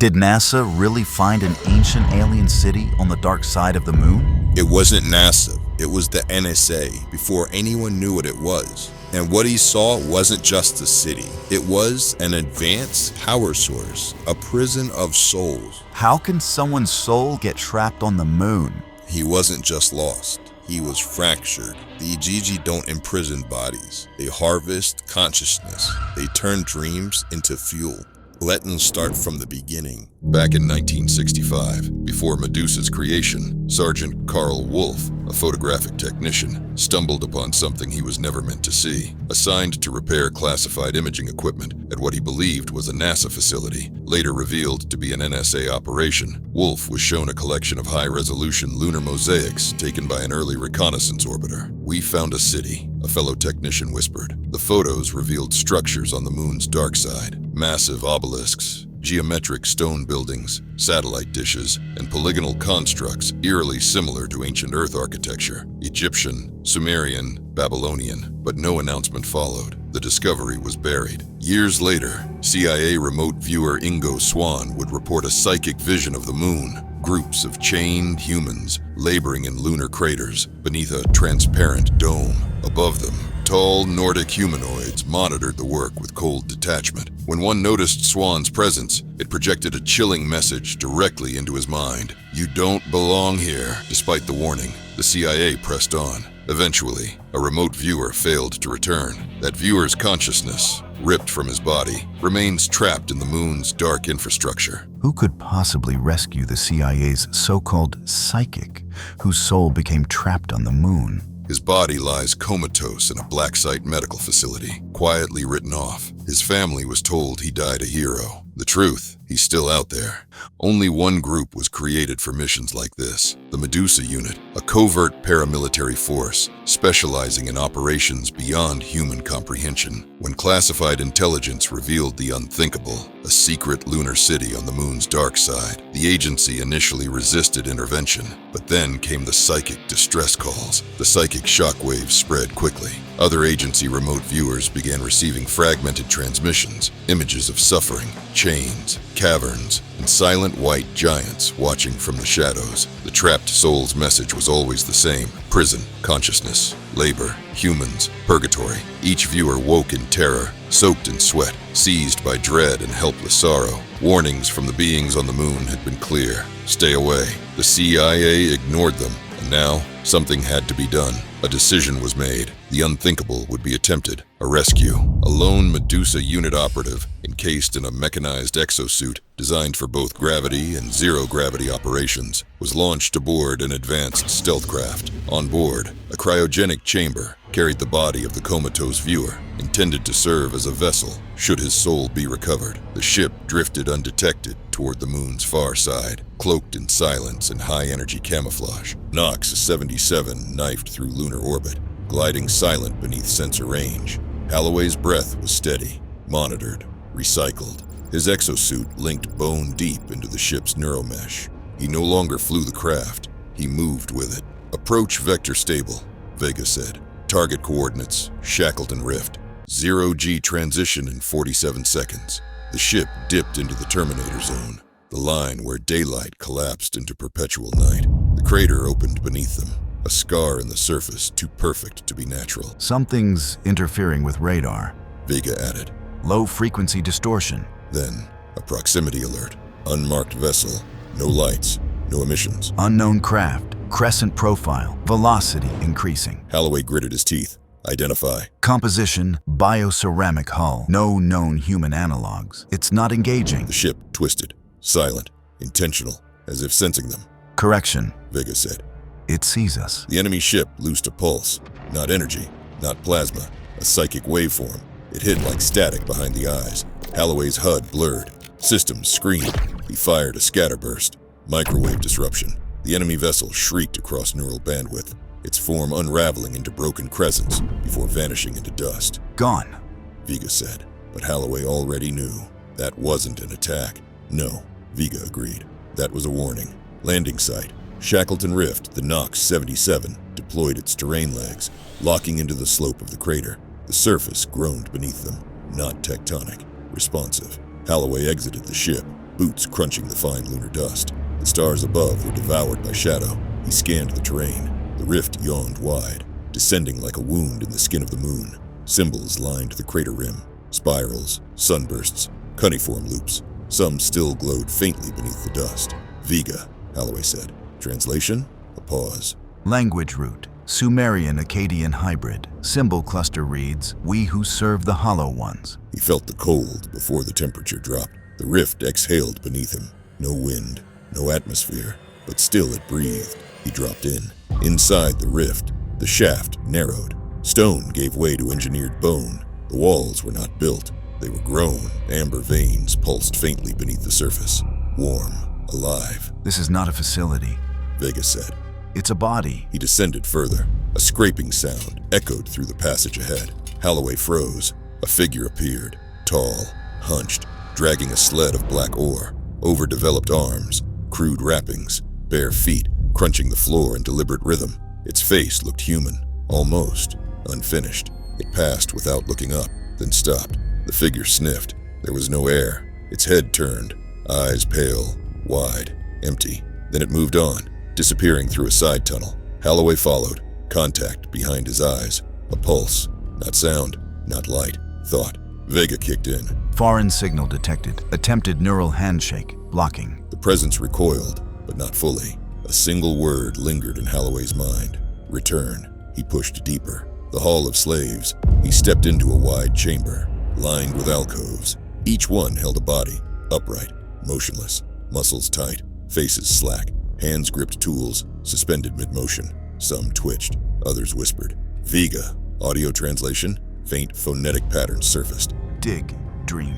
Did NASA really find an ancient alien city on the dark side of the moon? It wasn't NASA, it was the NSA before anyone knew what it was. And what he saw wasn't just a city. It was an advanced power source, a prison of souls. How can someone's soul get trapped on the moon? He wasn't just lost, he was fractured. The Ijiji don't imprison bodies. They harvest consciousness. They turn dreams into fuel. Let's start from the beginning. Back in 1965, before Medusa's creation, Sergeant Carl Wolf, a photographic technician, stumbled upon something he was never meant to see. Assigned to repair classified imaging equipment at what he believed was a NASA facility, later revealed to be an NSA operation, Wolf was shown a collection of high-resolution lunar mosaics taken by an early reconnaissance orbiter. "We found a city," a fellow technician whispered. The photos revealed structures on the moon's dark side, massive obelisks, geometric stone buildings, satellite dishes, and polygonal constructs eerily similar to ancient Earth architecture, Egyptian, Sumerian, Babylonian, but no announcement followed. The discovery was buried. Years later, CIA remote viewer Ingo Swann would report a psychic vision of the moon, groups of chained humans laboring in lunar craters beneath a transparent dome. Above them, tall Nordic humanoids monitored the work with cold detachment. When one noticed Swann's presence, it projected a chilling message directly into his mind. "You don't belong here." Despite the warning, the CIA pressed on. Eventually, a remote viewer failed to return. That viewer's consciousness, ripped from his body, remains trapped in the moon's dark infrastructure. Who could possibly rescue the CIA's so-called psychic, whose soul became trapped on the moon? His body lies comatose in a black site medical facility, quietly written off. His family was told he died a hero. The truth, he's still out there. Only one group was created for missions like this, the Medusa Unit, a covert paramilitary force specializing in operations beyond human comprehension. When classified intelligence revealed the unthinkable, a secret lunar city on the moon's dark side, the agency initially resisted intervention, but then came the psychic distress calls. The psychic shockwaves spread quickly. Other agency remote viewers began receiving fragmented transmissions, images of suffering, chains, caverns, and silent white giants watching from the shadows. The trapped soul's message was always the same: prison, consciousness, labor, humans, purgatory. Each viewer woke in terror, soaked in sweat, seized by dread and helpless sorrow. Warnings from the beings on the moon had been clear: stay away. The CIA ignored them, and now something had to be done. A decision was made. The unthinkable would be attempted: a rescue. A lone Medusa Unit operative, encased in a mechanized exosuit designed for both gravity and zero-gravity operations, was launched aboard an advanced stealth craft. On board, a cryogenic chamber carried the body of the comatose viewer, intended to serve as a vessel should his soul be recovered. The ship drifted undetected toward the moon's far side, cloaked in silence and high-energy camouflage. Nox 77 knifed through lunar orbit, gliding silent beneath sensor range. Holloway's breath was steady, monitored, recycled. His exosuit linked bone deep into the ship's neuromesh. He no longer flew the craft, he moved with it. "Approach vector stable," Vega said. "Target coordinates, Shackleton Rift. 0G transition in 47 seconds. The ship dipped into the Terminator zone, the line where daylight collapsed into perpetual night. The crater opened beneath them, a scar in the surface too perfect to be natural. Something's interfering with radar. Vega added. Low-frequency distortion. Then, a proximity alert. Unmarked vessel, no lights, no emissions. Unknown craft, crescent profile, velocity increasing. Holloway gritted his teeth. Identify. Composition, bioceramic hull. No known human analogs. It's not engaging. The ship twisted, silent, intentional, as if sensing them. Correction, Vega said. It sees us. The enemy ship loosed a pulse. Not energy, not plasma, a psychic waveform. It hit like static behind the eyes. Holloway's HUD blurred. Systems screamed. He fired a scatterburst. Microwave disruption. The enemy vessel shrieked across neural bandwidth, its form unraveling into broken crescents before vanishing into dust. Gone, Vega said, but Holloway already knew. That wasn't an attack. No, Vega agreed. That was a warning. Landing site. Shackleton Rift, the Nox 77, deployed its terrain legs, locking into the slope of the crater. The surface groaned beneath them, not tectonic, responsive. Holloway exited the ship, boots crunching the fine lunar dust. The stars above were devoured by shadow. He scanned the terrain. The rift yawned wide, descending like a wound in the skin of the moon. Symbols lined the crater rim. Spirals, sunbursts, cuneiform loops. Some still glowed faintly beneath the dust. Vega, Holloway said. Translation? A pause. Language root. Sumerian-Akkadian hybrid. Symbol cluster reads, "We who serve the Hollow Ones." He felt the cold before the temperature dropped. The rift exhaled beneath him. No wind, no atmosphere, but still it breathed. He dropped in. Inside the rift, the shaft narrowed. Stone gave way to engineered bone. The walls were not built. They were grown. Amber veins pulsed faintly beneath the surface. Warm, alive. "This is not a facility," Vega said. "It's a body." He descended further. A scraping sound echoed through the passage ahead. Holloway froze. A figure appeared, tall, hunched, dragging a sled of black ore. Overdeveloped arms, crude wrappings, bare feet, crunching the floor in deliberate rhythm. Its face looked human, almost, unfinished. It passed without looking up, then stopped. The figure sniffed. There was no air. Its head turned, eyes pale, wide, empty. Then it moved on, disappearing through a side tunnel. Holloway followed, contact behind his eyes. A pulse, not sound, not light, thought. Vega kicked in. Foreign signal detected. Attempted neural handshake. Blocking. The presence recoiled, but not fully. A single word lingered in Holloway's mind. Return. He pushed deeper. The Hall of Slaves. He stepped into a wide chamber, lined with alcoves. Each one held a body, upright, motionless, muscles tight, faces slack, hands gripped tools, suspended mid-motion. Some twitched, others whispered. Vega. Audio translation. Faint phonetic patterns surfaced. Dig, dream,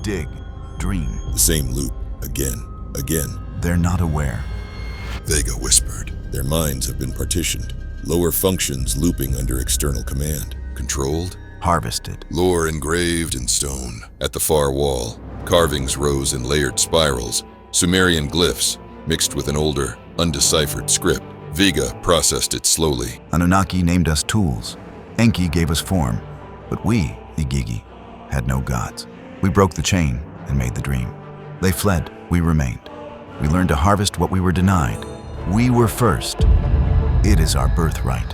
dig, dream. The same loop, again, again. They're not aware. Vega whispered. Their minds have been partitioned. Lower functions looping under external command. Controlled? Harvested. Lore engraved in stone. At the far wall, carvings rose in layered spirals. Sumerian glyphs, mixed with an older, undeciphered script. Vega processed it slowly. Anunnaki named us tools. Enki gave us form. But we, Igigi, had no gods. We broke the chain and made the dream. They fled. We remained. We learned to harvest what we were denied. We were first. It is our birthright.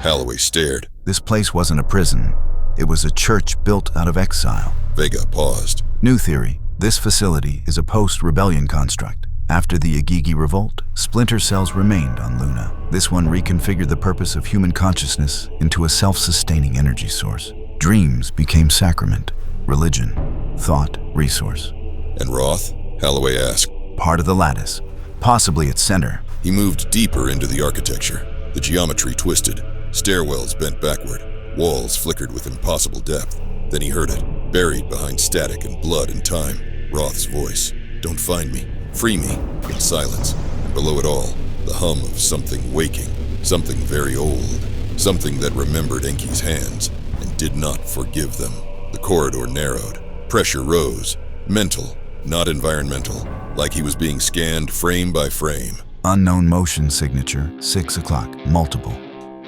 Holloway stared. This place wasn't a prison. It was a church built out of exile. Vega paused. New theory. This facility is a post-rebellion construct. After the Igigi revolt, splinter cells remained on Luna. This one reconfigured the purpose of human consciousness into a self-sustaining energy source. Dreams became sacrament, religion, thought, resource. And Roth? Holloway asked. Part of the lattice, possibly its center. He moved deeper into the architecture. The geometry twisted. Stairwells bent backward. Walls flickered with impossible depth. Then he heard it, buried behind static and blood and time. Roth's voice. Don't find me. Free me. In silence. And below it all, the hum of something waking. Something very old. Something that remembered Enki's hands and did not forgive them. The corridor narrowed. Pressure rose. Mental, not environmental. Like he was being scanned frame by frame. Unknown motion signature, 6 o'clock, multiple.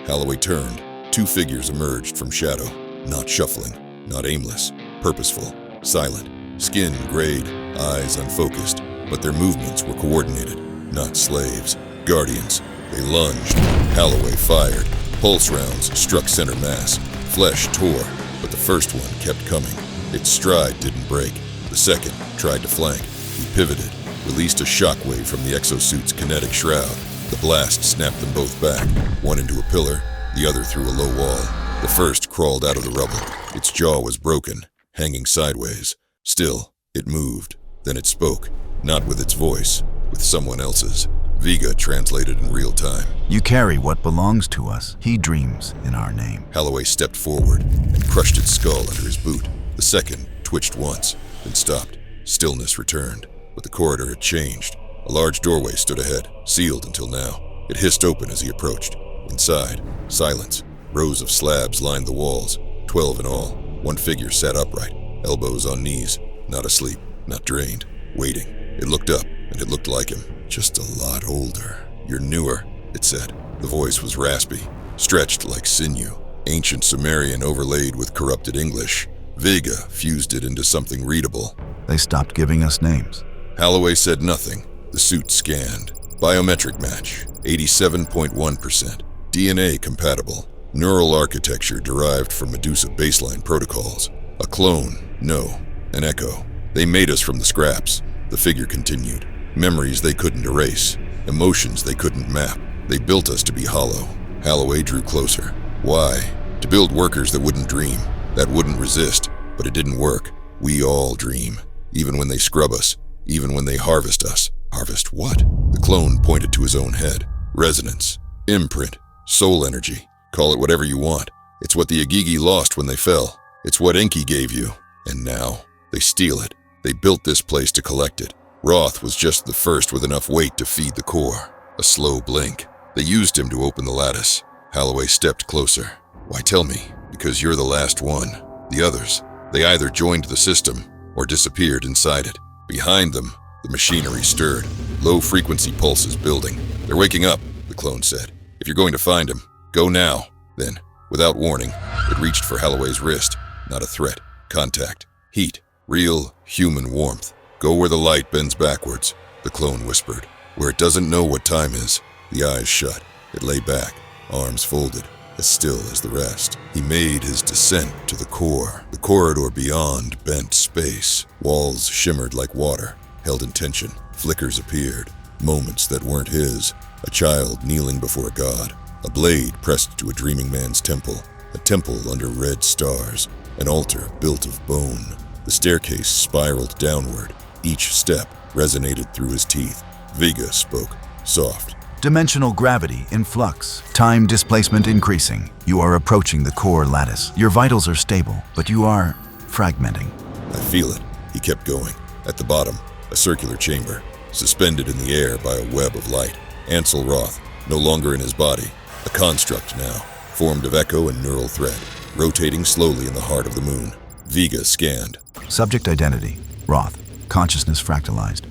Holloway turned. Two figures emerged from shadow. Not shuffling, not aimless. Purposeful, silent. Skin grayed, eyes unfocused. But their movements were coordinated. Not slaves. Guardians. They lunged. Holloway fired. Pulse rounds struck center mass. Flesh tore, but the first one kept coming. Its stride didn't break. The second tried to flank. He pivoted, released a shockwave from the exosuit's kinetic shroud. The blast snapped them both back, one into a pillar, the other through a low wall. The first crawled out of the rubble. Its jaw was broken, hanging sideways. Still, it moved. Then it spoke, not with its voice, with someone else's. Vega translated in real time. You carry what belongs to us. He dreams in our name. Holloway stepped forward and crushed its skull under his boot. The second twitched once, then stopped. Stillness returned, but the corridor had changed. A large doorway stood ahead, sealed until now. It hissed open as he approached. Inside, silence. Rows of slabs lined the walls, 12 in all. One figure sat upright, elbows on knees, not asleep, not drained, waiting. It looked up, and it looked like him, just a lot older. You're newer, it said. The voice was raspy, stretched like sinew, ancient Sumerian overlaid with corrupted English. Vega fused it into something readable. They stopped giving us names. Holloway said nothing. The suit scanned. Biometric match, 87.1%. DNA compatible. Neural architecture derived from Medusa baseline protocols. A clone, no. An echo. They made us from the scraps. The figure continued. Memories they couldn't erase. Emotions they couldn't map. They built us to be hollow. Holloway drew closer. Why? To build workers that wouldn't dream, that wouldn't resist. But it didn't work. We all dream. Even when they scrub us. Even when they harvest us. Harvest what? The clone pointed to his own head. Resonance. Imprint. Soul energy. Call it whatever you want. It's what the Igigi lost when they fell. It's what Enki gave you. And now, they steal it. They built this place to collect it. Roth was just the first with enough weight to feed the core. A slow blink. They used him to open the lattice. Holloway stepped closer. Why tell me? Because you're the last one. The others, they either joined the system or disappeared inside it. Behind them, the machinery stirred. Low-frequency pulses building. They're waking up, the clone said. If you're going to find him, go now. Then, without warning, it reached for Holloway's wrist. Not a threat. Contact. Heat. Real, human warmth. Go where the light bends backwards, the clone whispered. Where it doesn't know what time is. The eyes shut. It lay back, arms folded, as still as the rest. He made his descent to the core. The corridor beyond bent space. Walls shimmered like water, held in tension. Flickers appeared. Moments that weren't his. A child kneeling before God. A blade pressed to a dreaming man's temple. A temple under red stars. An altar built of bone. The staircase spiraled downward. Each step resonated through his teeth. Vega spoke, soft. Dimensional gravity in flux. Time displacement increasing. You are approaching the core lattice. Your vitals are stable, but you are fragmenting. I feel it. He kept going. At the bottom, a circular chamber, suspended in the air by a web of light. Ansel Roth, no longer in his body. A construct now, formed of echo and neural thread, rotating slowly in the heart of the moon. Vega scanned. Subject identity, Roth. Consciousness fractalized.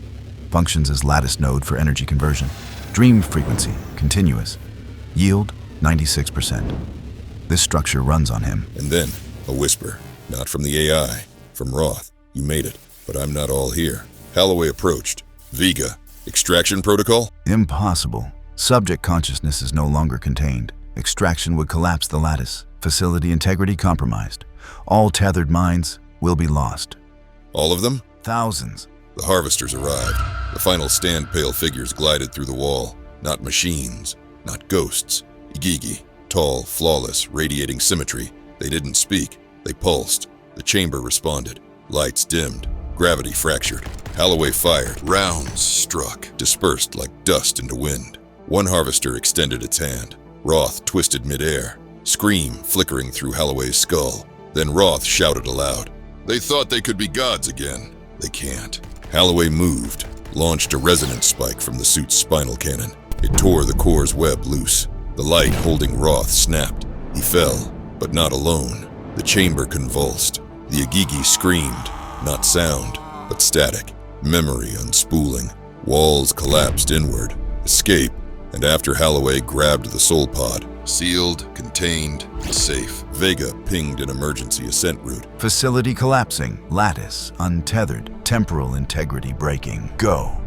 Functions as lattice node for energy conversion. Dream frequency, continuous. Yield, 96%. This structure runs on him. And then, a whisper. Not from the AI. From Roth. You made it, but I'm not all here. Holloway approached. Vega. Extraction protocol? Impossible. Subject consciousness is no longer contained. Extraction would collapse the lattice. Facility integrity compromised. All tethered minds will be lost. All of them? Thousands. The harvesters arrived. The final stand-pale figures glided through the wall. Not machines. Not ghosts. Igigi. Tall, flawless, radiating symmetry. They didn't speak. They pulsed. The chamber responded. Lights dimmed. Gravity fractured. Holloway fired. Rounds struck. Dispersed like dust into wind. One harvester extended its hand. Roth twisted midair. Scream flickering through Holloway's skull. Then Roth shouted aloud. They thought they could be gods again. They can't. Holloway moved, launched a resonance spike from the suit's spinal cannon. It tore the core's web loose. The light holding Roth snapped. He fell, but not alone. The chamber convulsed. The Igigi screamed, not sound, but static. Memory unspooling. Walls collapsed inward. Escape. And after Holloway grabbed the soul pod, sealed, contained, safe, Vega pinged an emergency ascent route. Facility collapsing. Lattice untethered. Temporal integrity breaking. Go.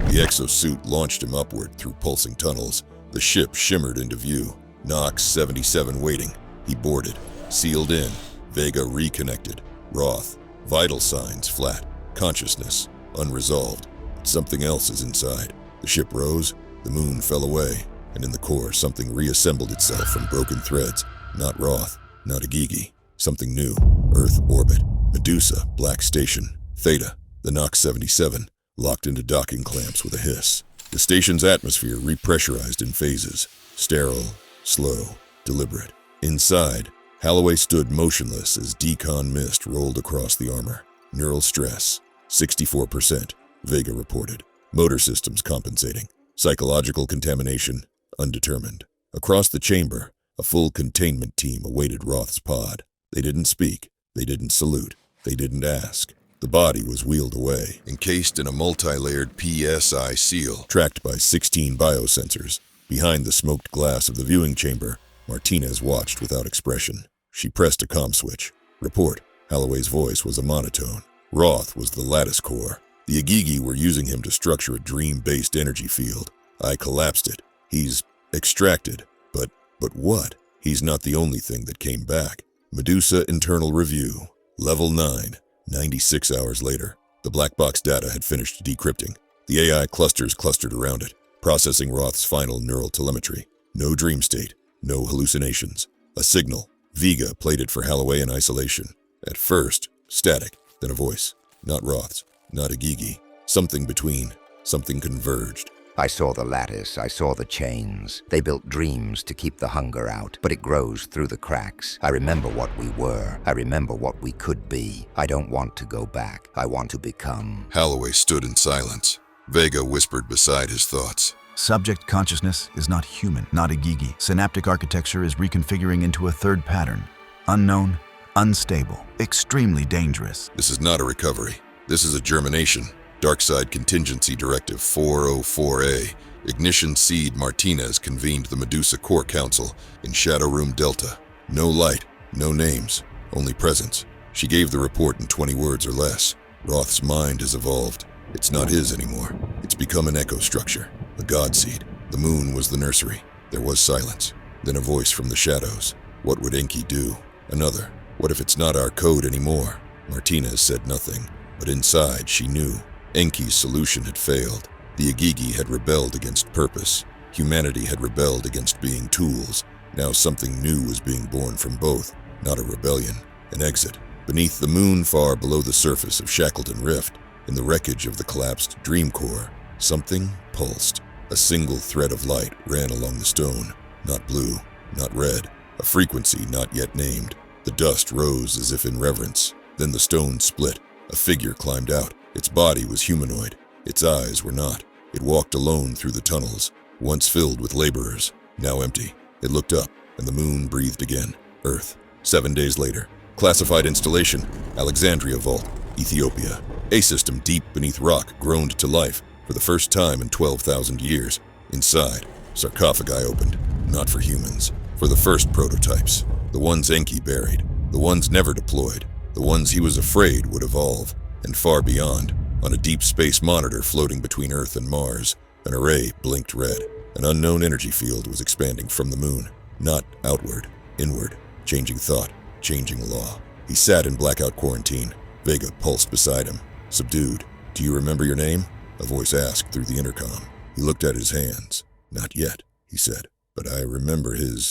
The exosuit launched him upward through pulsing tunnels. The ship shimmered into view. Nox 77 waiting. He boarded. Sealed in. Vega reconnected. Roth. Vital signs flat. Consciousness unresolved. But something else is inside. The ship rose. The moon fell away, and in the core something reassembled itself from broken threads. Not Roth, not Igigi. Something new. Earth orbit. Medusa, black station. Theta, the Nox 77, locked into docking clamps with a hiss. The station's atmosphere repressurized in phases. Sterile, slow, deliberate. Inside, Holloway stood motionless as decon mist rolled across the armor. Neural stress, 64%, Vega reported. Motor systems compensating. Psychological contamination, undetermined. Across the chamber, a full containment team awaited Roth's pod. They didn't speak. They didn't salute. They didn't ask. The body was wheeled away, encased in a multi-layered PSI seal, tracked by 16 biosensors. Behind the smoked glass of the viewing chamber, Martinez watched without expression. She pressed a comm switch. Report. Holloway's voice was a monotone. Roth was the lattice core. The Igigi were using him to structure a dream-based energy field. I collapsed it. He's extracted. But what? He's not the only thing that came back. Medusa Internal Review. Level 9. 96 hours later. The black box data had finished decrypting. The AI clusters clustered around it, processing Roth's final neural telemetry. No dream state. No hallucinations. A signal. Vega played it for Halloway in isolation. At first, static, then a voice. Not Roth's, not Igigi. Something between. Something converged. I saw the lattice, I saw the chains. They built dreams to keep the hunger out, but it grows through the cracks. I remember what we were. I remember what we could be. I don't want to go back. I want to become. Halloway stood in silence. Vega whispered beside his thoughts. Subject consciousness is not human, not Igigi. Synaptic architecture is reconfiguring into a third pattern. Unknown, unstable, extremely dangerous. This is not a recovery. This is a germination. Darkside Contingency Directive 404A. Ignition Seed Martinez convened the Medusa Core Council in Shadow Room Delta. No light, no names, only presence. She gave the report in 20 words or less. Roth's mind has evolved. It's not his anymore. It's become an echo structure, a god seed. The moon was the nursery. There was silence. Then a voice from the shadows. What would Enki do? Another. What if it's not our code anymore? Martinez said nothing, but inside she knew. Enki's solution had failed. The Igigi had rebelled against purpose. Humanity had rebelled against being tools. Now something new was being born from both. Not a rebellion, an exit. Beneath the moon, far below the surface of Shackleton Rift, in the wreckage of the collapsed Dream Core, something pulsed. A single thread of light ran along the stone. Not blue, not red. A frequency not yet named. The dust rose as if in reverence. Then the stone split. A figure climbed out. Its body was humanoid. Its eyes were not. It walked alone through the tunnels, once filled with laborers, now empty. It looked up, and the moon breathed again. Earth. 7 days later. Classified installation, Alexandria Vault, Ethiopia. A system deep beneath rock groaned to life for the first time in 12,000 years. Inside, sarcophagi opened, not for humans, for the first prototypes. The ones Enki buried, the ones never deployed, the ones he was afraid would evolve. And far beyond, on a deep space monitor floating between Earth and Mars, an array blinked red. An unknown energy field was expanding from the moon, not outward, inward, changing thought, changing law. He sat in blackout quarantine. Vega pulsed beside him, subdued. Do you remember your name? A voice asked through the intercom. He looked at his hands. Not yet, he said, but I remember his